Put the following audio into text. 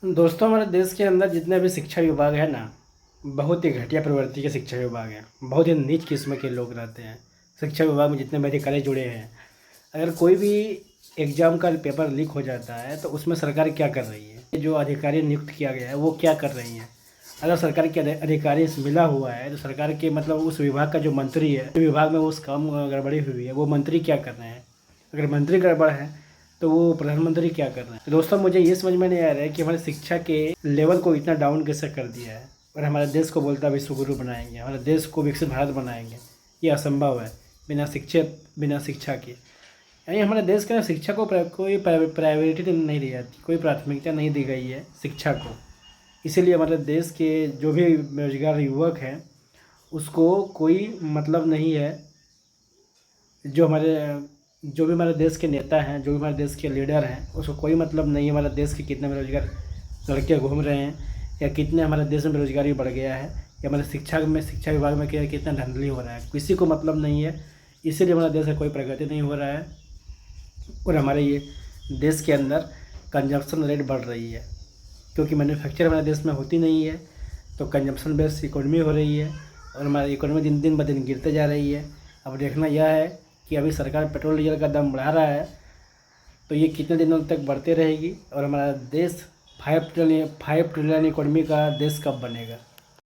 दोस्तों, हमारे देश के अंदर जितने भी शिक्षा विभाग है ना, बहुत ही घटिया प्रवृत्ति के शिक्षा विभाग है। बहुत ही नीच किस्म के लोग रहते हैं शिक्षा विभाग में। जितने मेरे कॉलेज जुड़े हैं, अगर कोई भी एग्ज़ाम का पेपर लीक हो जाता है तो उसमें सरकार क्या कर रही है? जो अधिकारी नियुक्त किया गया है वो क्या कर रही हैं? अगर सरकार के अधिकारी से मिला हुआ है तो सरकार के मतलब उस विभाग का जो मंत्री है, जो विभाग में उस काम गड़बड़ी हुई है, वो मंत्री क्या कर रहे हैं? अगर मंत्री गड़बड़ है तो वो प्रधानमंत्री क्या कर रहे हैं? तो दोस्तों, मुझे ये समझ में नहीं आ रहा है कि हमारे शिक्षा के लेवल को इतना डाउन कैसे कर दिया है और हमारे देश को बोलता विश्वगुरु बनाएंगे, हमारे देश को विकसित भारत बनाएंगे। ये असंभव है बिना शिक्षित, बिना शिक्षा के। यानी हमारे देश के अंदर शिक्षा को कोई प्रायोरिटी नहीं दी जाती, कोई प्राथमिकता नहीं दी गई है शिक्षा को। इसीलिए हमारे देश के जो भी बेरोजगार युवक हैं उसको कोई मतलब नहीं है। जो भी हमारे देश के नेता हैं, जो भी हमारे देश के लीडर हैं, उसको कोई मतलब नहीं है हमारे देश के कितने बेरोजगार लड़के घूम रहे हैं या कितने हमारे देश में बेरोजगारी बढ़ गया है या हमारे शिक्षा विभाग में क्या कितना धांधली हो रहा है, किसी को मतलब नहीं है। इसीलिए हमारे देश में कोई प्रगति नहीं हो रहा है और हमारे ये देश के अंदर कंजप्शन रेट बढ़ रही है, क्योंकि मैन्युफैक्चर हमारे देश में होती नहीं है। तो कंजप्शन बेस्ड इकोनॉमी हो रही है और हमारी इकोनॉमी दिन दिन ब दिन गिरते जा रही है। अब देखना यह है कि अभी सरकार पेट्रोल डीजल का दाम बढ़ा रहा है तो ये कितने दिनों तक बढ़ते रहेगी और हमारा देश 5 ट्रिलियन इकोनॉमी का देश कब बनेगा।